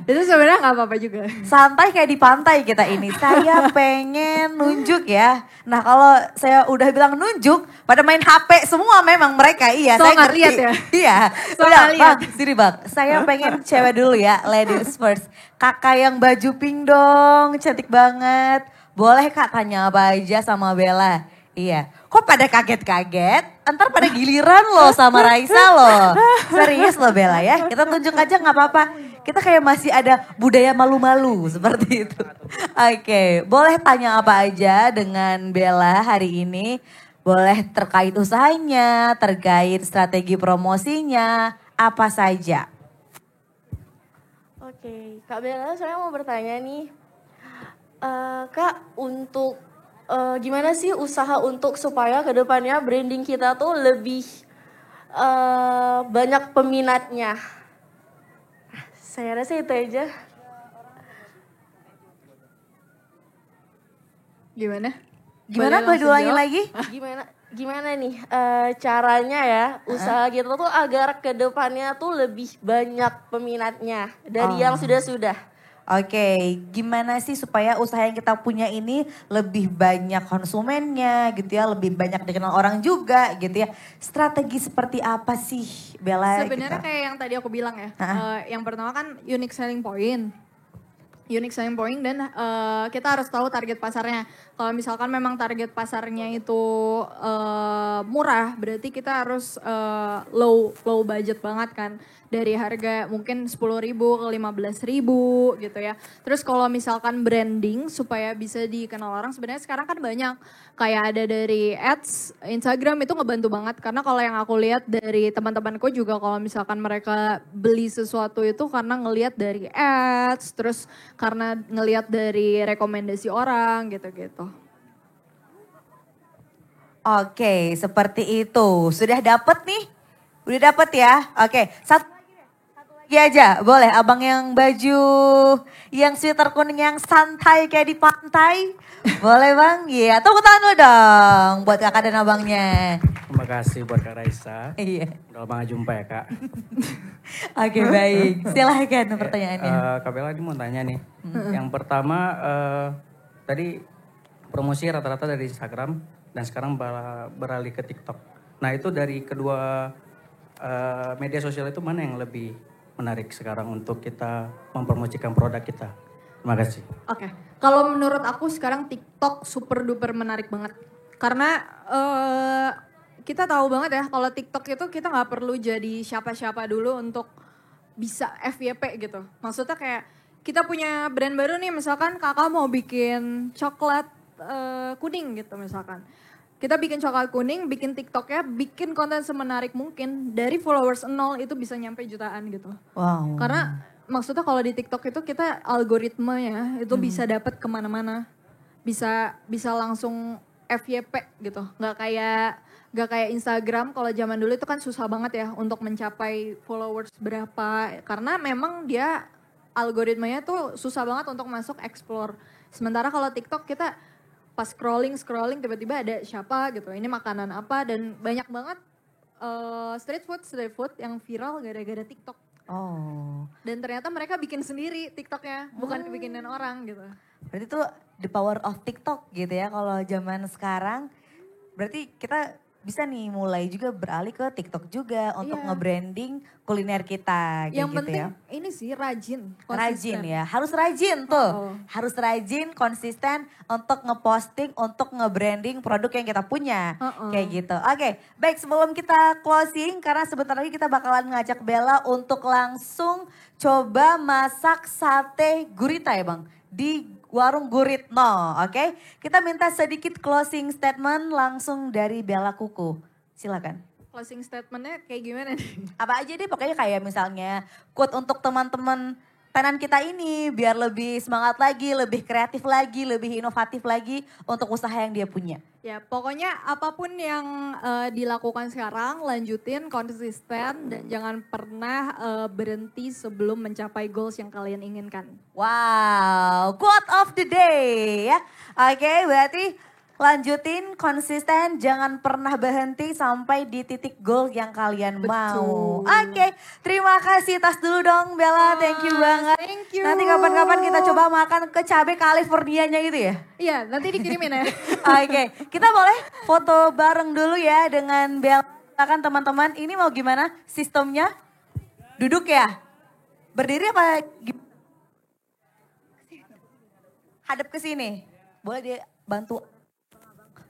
Itu sebenarnya nggak apa-apa juga. Santai kayak di pantai kita ini. Saya pengen nunjuk ya. Nah kalau saya udah bilang nunjuk, pada main HP semua memang mereka. Iya, so saya ngerti. Lihat ya? Iya. Udah, Bang, sini Bang. Saya pengen cewek dulu ya, ladies first. Kakak yang baju pink dong, cantik banget. Boleh Kak tanya apa aja sama Bella? Iya. Kok pada kaget-kaget? Ntar pada giliran loh sama Raisa loh. Serius loh Bella ya. Kita tunjuk aja gak apa-apa. Kita kayak masih ada budaya malu-malu seperti itu. Oke, boleh tanya apa aja dengan Bella hari ini. Boleh terkait usahanya, terkait strategi promosinya, apa saja. Oke, Kak Bella, saya mau bertanya nih, Kak, untuk gimana sih usaha untuk supaya kedepannya branding kita tuh lebih banyak peminatnya? Saya rasa itu aja. Gimana? Gimana? Boleh diulangi lagi? Gimana nih caranya ya usaha kita tuh agar kedepannya tuh lebih banyak peminatnya dari yang sudah-sudah. Oke, gimana sih supaya usaha yang kita punya ini lebih banyak konsumennya gitu ya, lebih banyak dikenal orang juga gitu ya. Strategi seperti apa sih Bella? Sebenarnya kayak yang tadi aku bilang ya, yang pertama kan unique selling point. unique selling point dan kita harus tahu target pasarnya. Kalau misalkan memang target pasarnya itu murah, berarti kita harus low budget banget kan. Dari harga mungkin 10.000 ke 15.000 gitu ya. Terus kalau misalkan branding supaya bisa dikenal orang, sebenarnya sekarang kan banyak. Kayak ada dari ads, Instagram itu ngebantu banget. Karena kalau yang aku lihat dari teman-temanku juga kalau misalkan mereka beli sesuatu itu karena ngelihat dari ads, terus karena ngelihat dari rekomendasi orang gitu-gitu. Oke, seperti itu. Sudah dapet nih? Udah dapet ya? Oke, satu lagi aja, boleh abang yang baju yang sweater kuning yang santai kayak di pantai. Boleh bang? Iya, tepuk tangan dulu dong buat kakak dan abangnya. Terima kasih buat Kak Raisa. Iya. Udah lama gak jumpa ya Kak. Oke baik, silahkan pertanyaannya. Kak Bella ini mau tanya nih. Yang pertama tadi promosi rata-rata dari Instagram dan sekarang beralih ke TikTok. Nah itu dari kedua media sosial itu mana yang lebih menarik sekarang untuk kita mempromosikan produk kita? Terima kasih. Oke, kalau menurut aku sekarang TikTok super duper menarik banget. Karena kita tahu banget ya kalau TikTok itu kita nggak perlu jadi siapa-siapa dulu untuk bisa FYP gitu. Maksudnya kayak kita punya brand baru nih, misalkan kakak mau bikin coklat kuning gitu misalkan. Kita bikin coklat kuning, bikin TikToknya, bikin konten semenarik mungkin. Dari followers 0 itu bisa nyampe jutaan gitu. Wow. Karena maksudnya kalau di TikTok itu kita algoritmanya itu bisa dapat kemana-mana. Bisa langsung FYP gitu. Nggak kayak Instagram. Kalau zaman dulu itu kan susah banget ya untuk mencapai followers berapa. Karena memang dia algoritmanya tuh susah banget untuk masuk explore. Sementara kalau TikTok kita pas scrolling tiba-tiba ada siapa gitu, ini makanan apa, dan banyak banget street food yang viral gara-gara TikTok. Oh. Dan ternyata mereka bikin sendiri TikToknya, bukan dibikinin orang gitu. Berarti itu the power of TikTok gitu ya kalau zaman sekarang. Berarti kita bisa nih mulai juga beralih ke TikTok juga untuk nge-branding kuliner kita kayak Yang gitu penting ya. ini sih rajin, konsisten. Rajin ya, harus rajin tuh. Harus rajin, konsisten untuk ngeposting, untuk nge-branding produk yang kita punya. Kayak gitu. Oke, baik sebelum kita closing karena sebentar lagi kita bakalan ngajak Bella untuk langsung coba masak sate gurita ya Bang. Di warung Guritno, oke? Kita minta sedikit closing statement langsung dari Bella Kuku. Silakan. Closing statementnya kayak gimana nih? Apa aja deh, pokoknya kayak misalnya quote untuk teman-teman tenan kita ini biar lebih semangat lagi, lebih kreatif lagi, lebih inovatif lagi untuk usaha yang dia punya. Ya pokoknya apapun yang dilakukan sekarang lanjutin konsisten dan jangan pernah berhenti sebelum mencapai goals yang kalian inginkan. Wow, quote of the day ya. Oke, berarti lanjutin konsisten, jangan pernah berhenti sampai di titik goal yang kalian mau. Oke, terima kasih, tas dulu dong Bella, thank you banget. Thank you. Nanti kapan-kapan kita coba makan ke cabe Californianya gitu ya. Iya, nanti dikirimin ya. Oke, kita boleh foto bareng dulu ya dengan Bella. Silakan teman-teman, ini mau gimana sistemnya? Duduk ya? Berdiri apa gimana? Hadap ke sini. Boleh dia bantu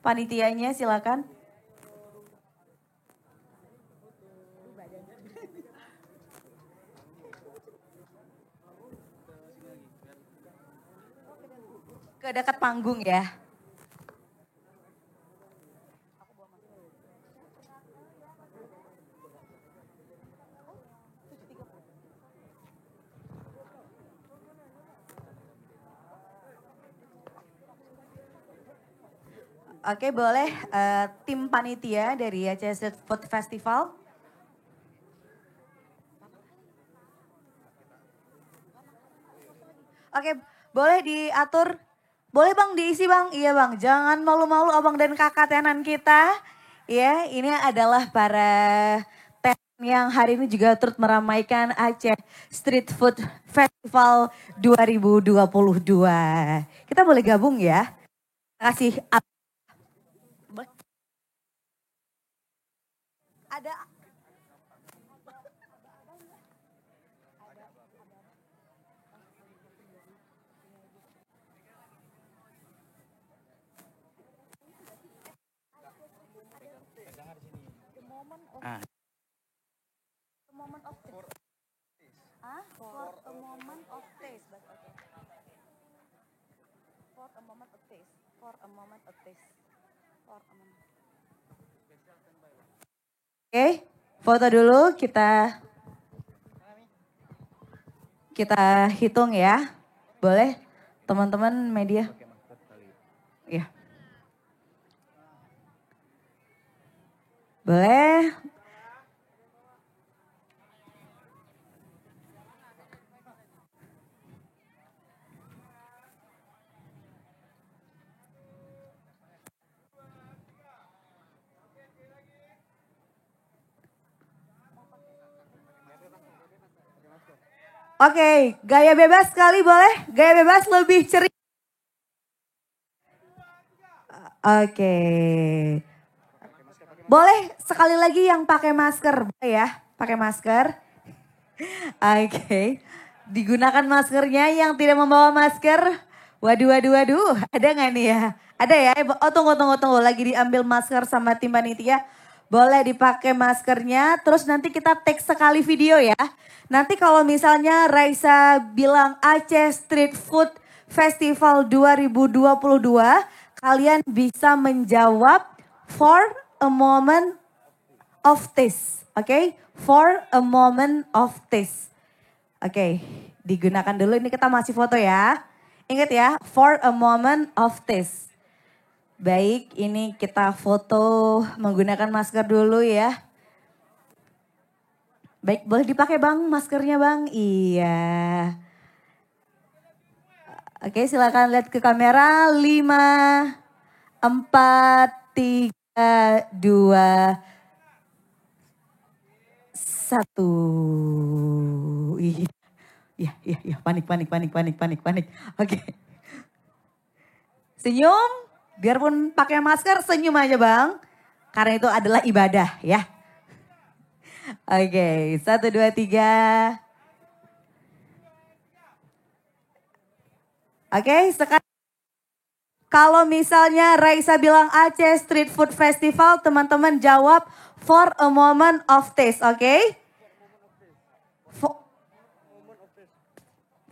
panitianya, silakan. Ke dekat panggung ya. Oke, boleh tim panitia dari Aceh Street Food Festival. Oke, boleh diatur. Boleh Bang diisi Bang. Iya Bang, jangan malu-malu abang dan kakak tenan kita. Ya, ini adalah para tenan yang hari ini juga turut meramaikan Aceh Street Food Festival 2022. Kita boleh gabung ya. Terima kasih. Ada Ah. Moment of taste. For a moment of taste. For a moment of taste. For a moment of taste. For a moment. Oke, foto dulu kita hitung ya. Boleh teman-teman media? Ya. Boleh. Oke, gaya bebas sekali boleh? Gaya bebas lebih ceria. Oke. Boleh sekali lagi yang pakai masker, boleh ya? Pakai masker. Oke. Digunakan maskernya yang tidak membawa masker. Waduh. Ada nggak nih ya? Ada ya? Oh tunggu. Lagi diambil masker sama tim panitia. Boleh dipakai maskernya. Terus nanti kita take sekali video ya. Nanti kalau misalnya Raisa bilang Aceh Street Food Festival 2022, kalian bisa menjawab for a moment of taste. Oke? For a moment of taste. Oke, digunakan dulu. Ini kita masih foto ya. Ingat ya, for a moment of taste. Baik, ini kita foto menggunakan masker dulu ya. Baik, boleh dipakai Bang maskernya Bang? Iya. Oke, silakan lihat ke kamera. 5, 4, 3, 2, 1. Iya, panik. Oke. Senyum, biarpun pakai masker senyum aja Bang. Karena itu adalah ibadah ya. Oke, 1, 2, 3. Oke, sekarang kalau misalnya Raisa bilang Aceh Street Food Festival, teman-teman jawab for a moment of taste, oke?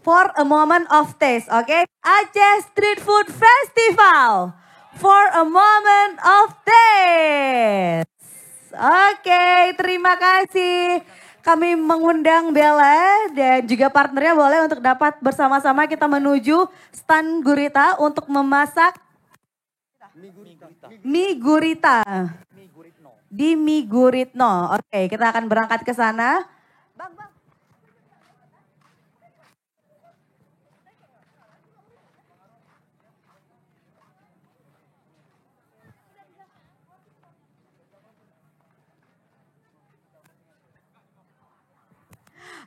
For a moment of taste, oke? Aceh Street Food Festival, for a moment of taste. Oke, terima kasih. Kami mengundang Bella dan juga partnernya boleh untuk dapat bersama-sama kita menuju stand Gurita untuk memasak mie gurita. Di Mie Guritno. Oke, kita akan berangkat ke sana. Bang.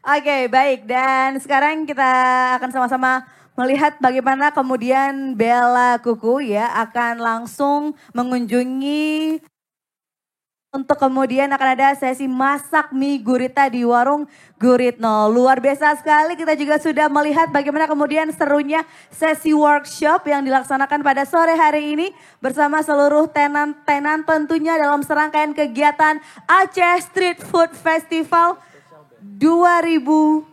Oke, baik. Dan sekarang kita akan sama-sama melihat bagaimana kemudian Bella Kuku ya akan langsung mengunjungi untuk kemudian akan ada sesi masak mie gurita di warung Guritno. Luar biasa sekali, kita juga sudah melihat bagaimana kemudian serunya sesi workshop yang dilaksanakan pada sore hari ini bersama seluruh tenan-tenan tentunya dalam serangkaian kegiatan Aceh Street Food Festival 2022.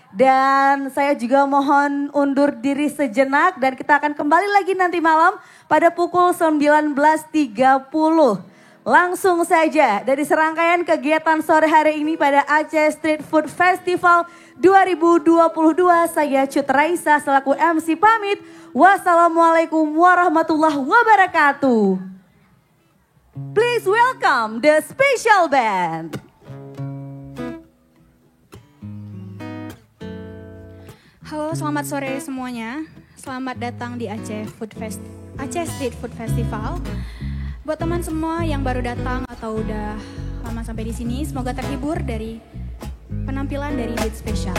Dan saya juga mohon undur diri sejenak dan kita akan kembali lagi nanti malam pada pukul 19.30. Langsung saja dari serangkaian kegiatan sore hari ini pada Aceh Street Food Festival 2022, saya Cut Raisa selaku MC pamit. Wassalamualaikum warahmatullahi wabarakatuh. Please welcome the special band. Halo, selamat sore semuanya. Selamat datang di Aceh Street Food Festival. Buat teman semua yang baru datang atau udah lama sampai di sini, semoga terhibur dari penampilan dari Beat Special.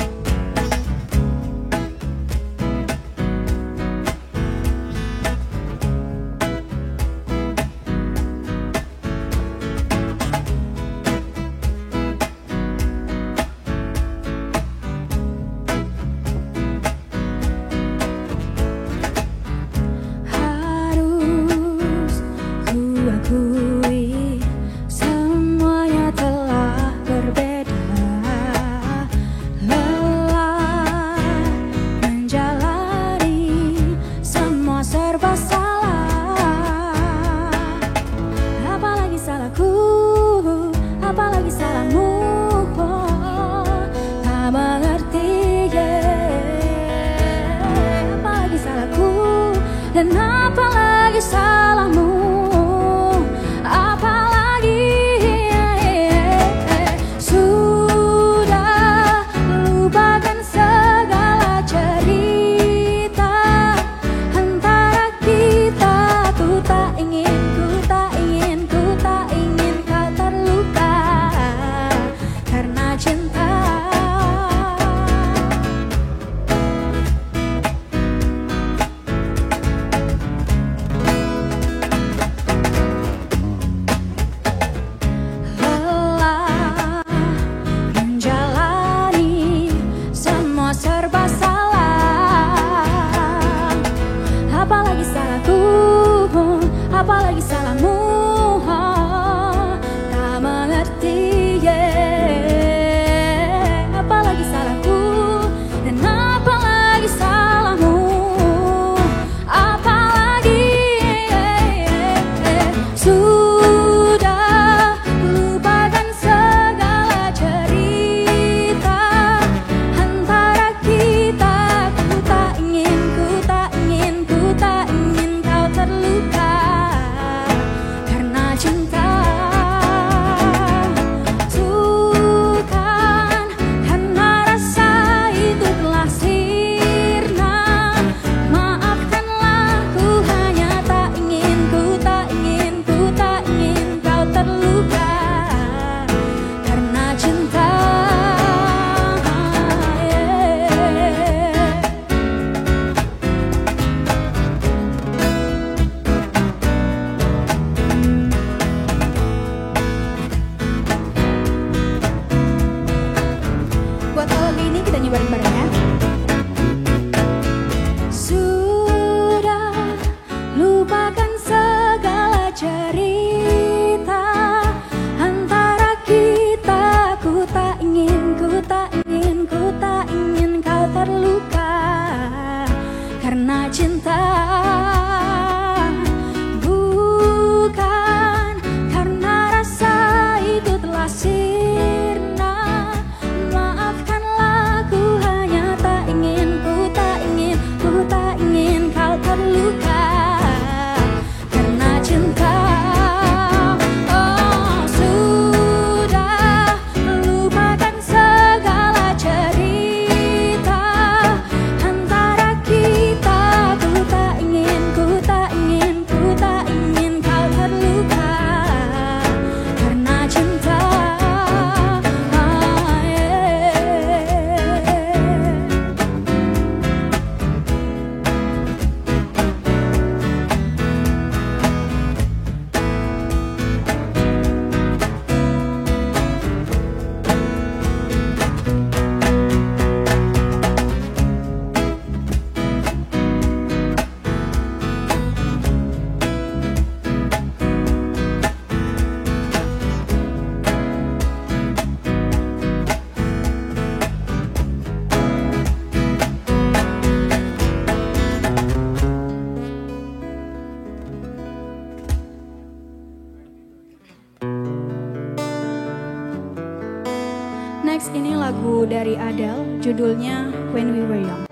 next ini lagu dari Adele, judulnya When We Were Young.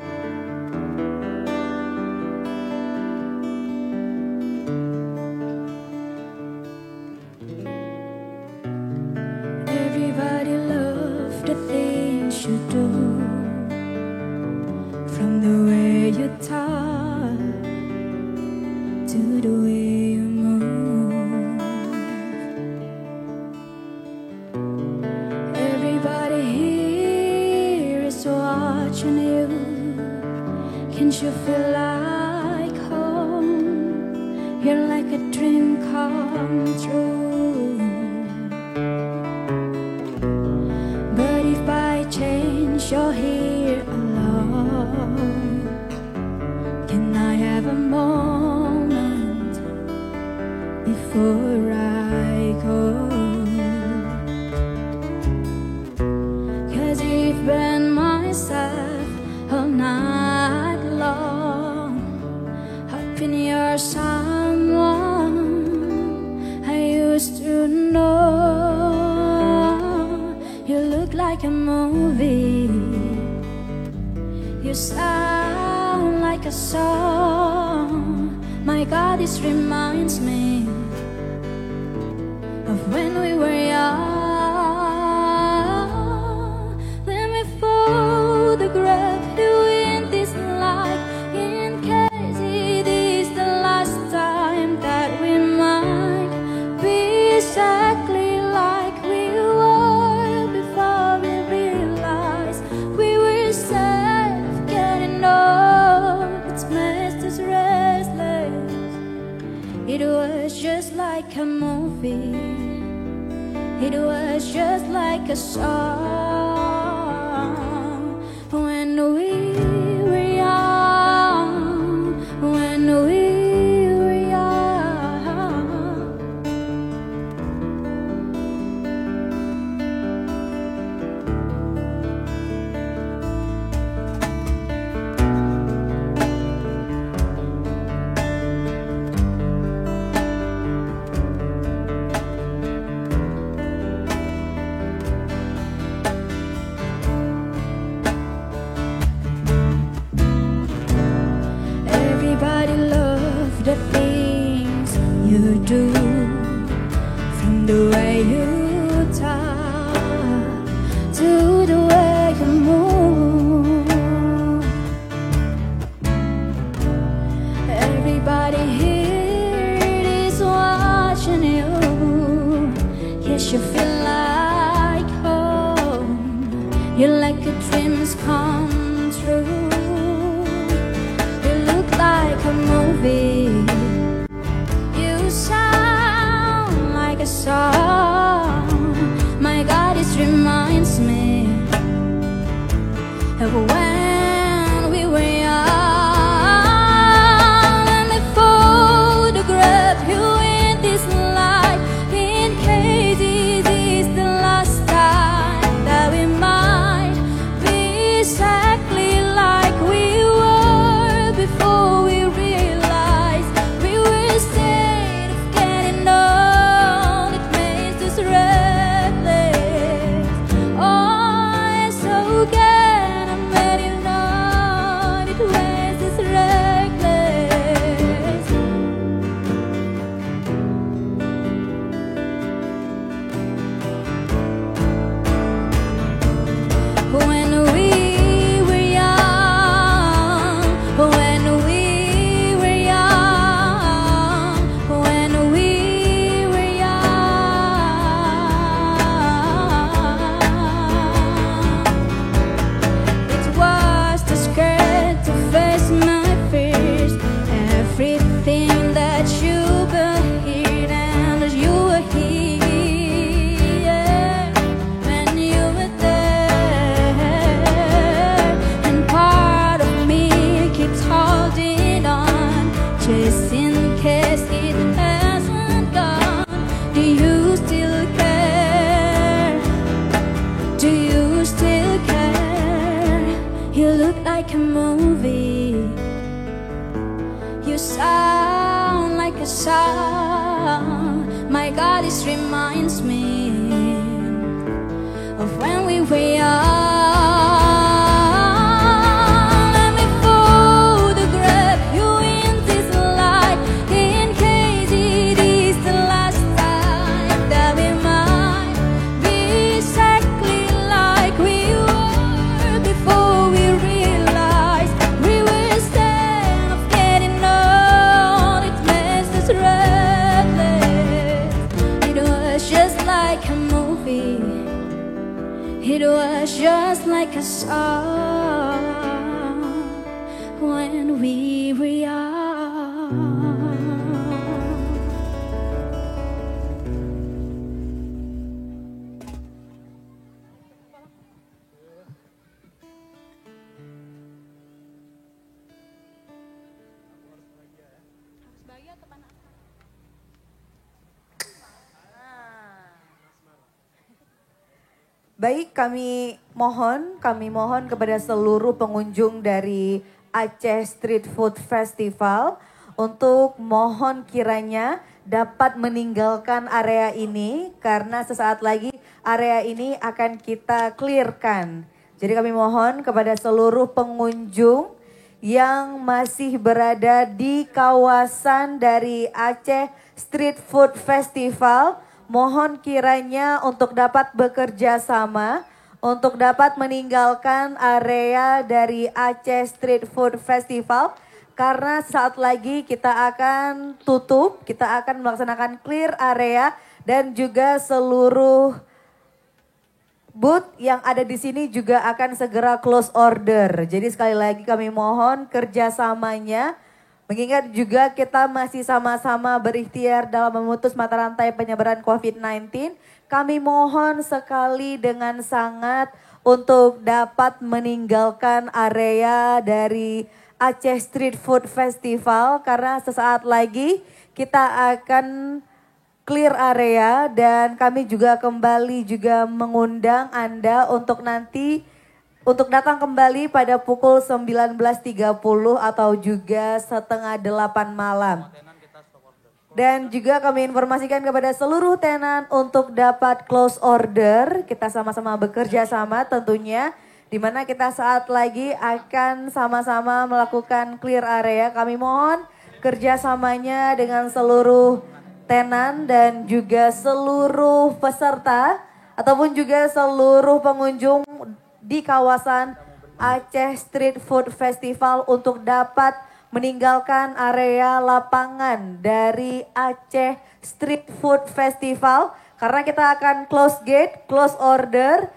Everybody love the things you do, from the way you talk to the way you move. Everybody here is watching you. Can't you feel like home? You're like a dream come true. But if by chance you're here alone, can I have a moment before I go? 'Cause I've been myself all night long, hoping you're someone I used to know. You look like a movie, you sound like a song. My God, this reminds me of when we were young. Let me photograph you in this light, in case it is the last time that we might be exactly like we were before we realized we were sad of getting old. It's made us restless. It was just like a movie, it was just like a song. When we were young, when we were young. Everybody love the things you do, from the way you talk to the way you move. Everybody here is watching you. Yes, you feel like home. You're like a dream's come true. Like a movie, you sound like a song. My God, it reminds me of when we were young. Let me photograph you in this light, in case it is the last time that we might be exactly like we were before we realized we were scared of getting old. It makes us restless. It was just like a song when we were young. Baik, kami mohon kepada seluruh pengunjung dari Aceh Street Food Festival untuk mohon kiranya dapat meninggalkan area ini karena sesaat lagi area ini akan kita clearkan. Jadi kami mohon kepada seluruh pengunjung yang masih berada di kawasan dari Aceh Street Food Festival, mohon kiranya untuk dapat bekerja sama, untuk dapat meninggalkan area dari Aceh Street Food Festival. Karena saat lagi kita akan tutup, kita akan melaksanakan clear area dan juga seluruh booth yang ada di sini juga akan segera close order. Jadi sekali lagi kami mohon kerjasamanya. Mengingat juga kita masih sama-sama berikhtiar dalam memutus mata rantai penyebaran COVID-19. Kami mohon sekali dengan sangat untuk dapat meninggalkan area dari Aceh Street Food Festival. Karena sesaat lagi kita akan clear area dan kami juga kembali juga mengundang Anda untuk nanti untuk datang kembali pada pukul 19.30 atau juga setengah 8 malam. Dan juga kami informasikan kepada seluruh tenan untuk dapat close order. Kita sama-sama bekerja sama tentunya. Di mana kita saat lagi akan sama-sama melakukan clear area. Kami mohon kerjasamanya dengan seluruh tenan dan juga seluruh peserta. Ataupun juga seluruh pengunjung di kawasan Aceh Street Food Festival untuk dapat meninggalkan area lapangan dari Aceh Street Food Festival. Karena kita akan close gate, close order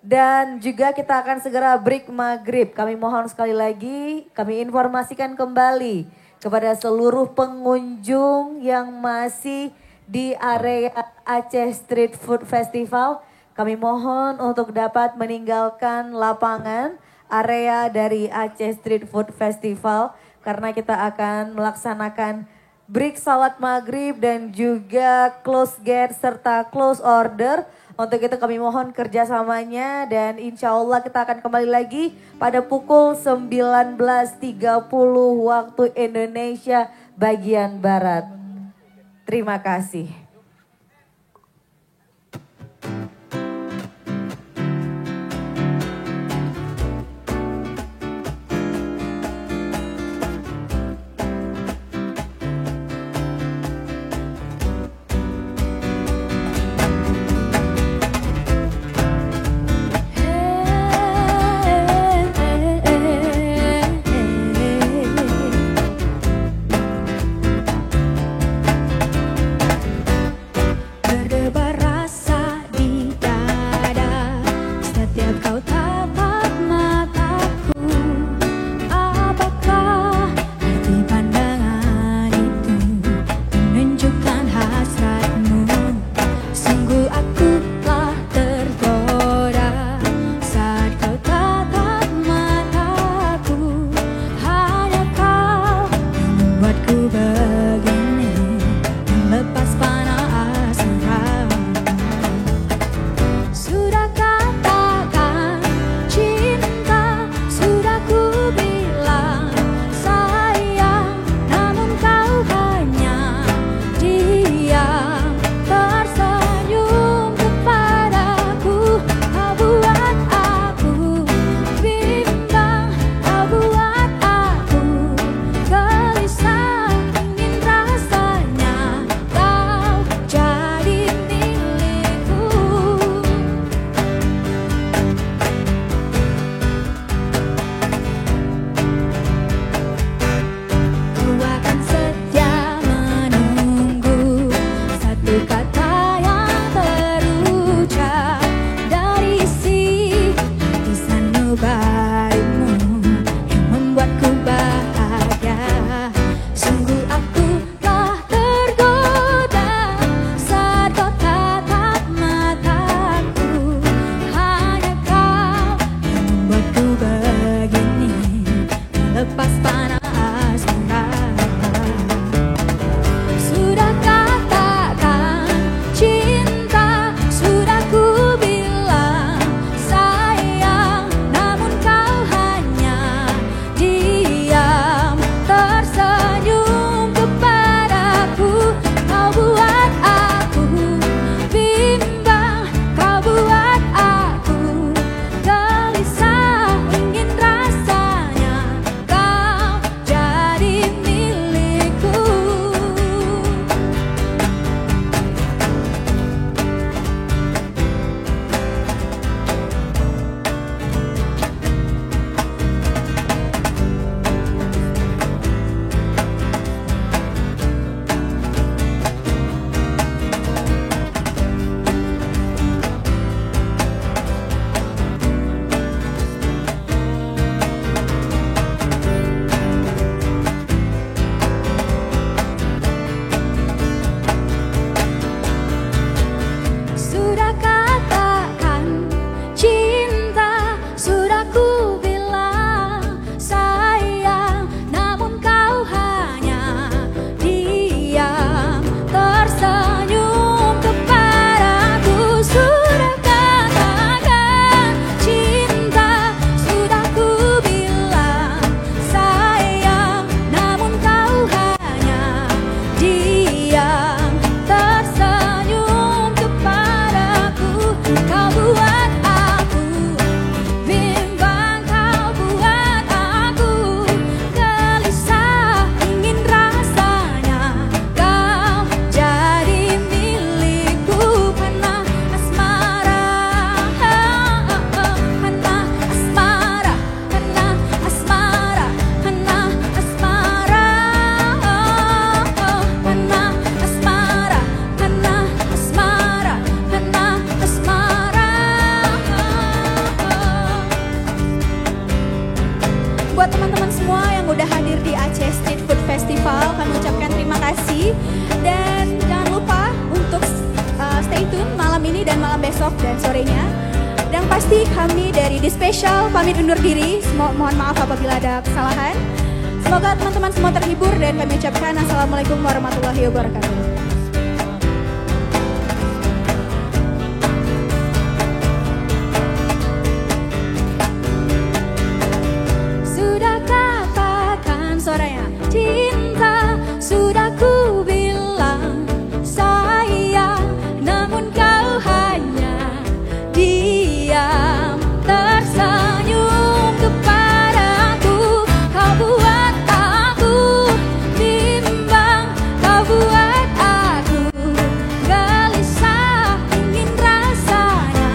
dan juga kita akan segera break maghrib. Kami mohon sekali lagi, kami informasikan kembali kepada seluruh pengunjung yang masih di area Aceh Street Food Festival. Kami mohon untuk dapat meninggalkan lapangan area dari Aceh Street Food Festival karena kita akan melaksanakan break salat maghrib dan juga close gate serta close order. Untuk itu kami mohon kerjasamanya dan insya Allah kita akan kembali lagi pada pukul 19.30 waktu Indonesia bagian Barat. Terima kasih. Sudah katakan cinta, sudah ku bilang sayang, namun kau hanya diam, tersenyum kepadaku. Sudah katakan cinta, sudah ku bilang sayang, namun kau hanya diam, tersenyum kepadaku. Kau buat aku bimbang, kau buat aku gelisah, ingin rasanya kau jadi milikku. Panah asmara, panah asmara, panah asmara, panah asmara, panah asmara, panah asmara, panah asmara. Buat teman-teman semua yang udah hadir di Aceh Street Food Festival, kami ucapkan terima kasih. Dan jangan lupa untuk stay tune malam ini dan malam besok dan sorenya. Dan pasti kami dari The Special pamit undur diri. Mohon maaf apabila ada kesalahan. Semoga teman-teman semua terhibur dan kami ucapkan Assalamualaikum warahmatullahi wabarakatuh. Sudah katakan suaranya cinta, sudah ku bilang sayang, namun kau hanya diam, tersenyum kepadaku. Kau buat aku bimbang, kau buat aku gelisah, ingin rasanya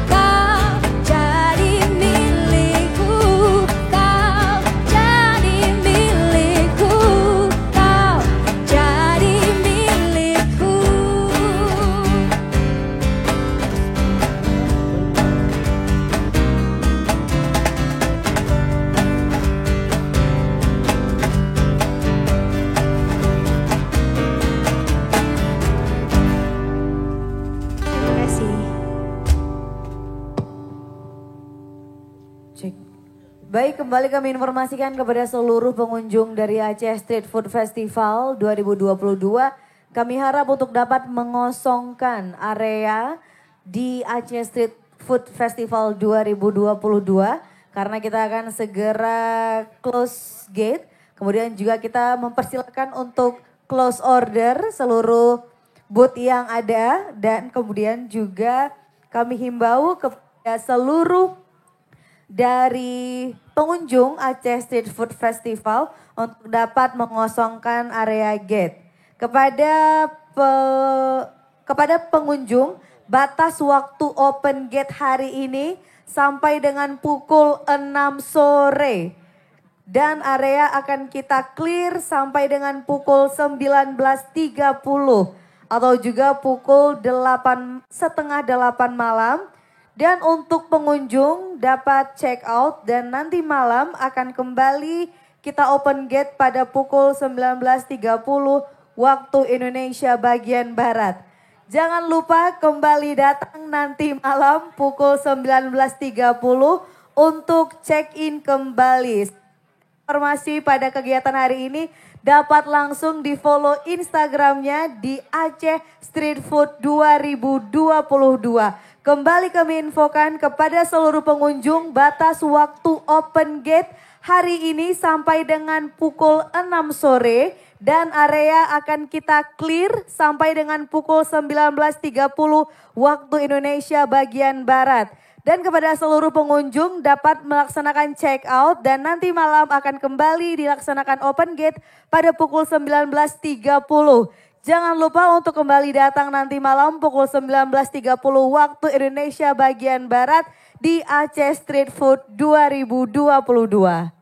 kau jadi milikku. Kau jadi milikku, kau jadi milikku. Terima kasih. Cek. Baik, kembali kami informasikan kepada seluruh pengunjung dari Aceh Street Food Festival 2022. Kami harap untuk dapat mengosongkan area di Aceh Street Food Festival 2022 karena kita akan segera close gate. Kemudian juga kita mempersilakan untuk close order seluruh booth yang ada dan kemudian juga kami himbau kepada seluruh dari pengunjung Aceh Street Food Festival untuk dapat mengosongkan area gate. Kepada pengunjung, batas waktu open gate hari ini sampai dengan pukul 6 sore. Dan area akan kita clear sampai dengan pukul 19.30 atau juga pukul 7:30 malam. Dan untuk pengunjung dapat check out dan nanti malam akan kembali kita open gate pada pukul 19.30 waktu Indonesia bagian Barat. Jangan lupa kembali datang nanti malam pukul 19.30 untuk check in kembali. Informasi pada kegiatan hari ini dapat langsung di follow Instagramnya di Aceh Street Food 2022. Kembali kami infokan kepada seluruh pengunjung batas waktu open gate hari ini sampai dengan pukul 6 sore dan area akan kita clear sampai dengan pukul 19.30 waktu Indonesia bagian Barat. Dan kepada seluruh pengunjung dapat melaksanakan check out dan nanti malam akan kembali dilaksanakan open gate pada pukul 19.30. Jangan lupa untuk kembali datang nanti malam pukul 19.30 waktu Indonesia bagian Barat di Aceh Street Food 2022.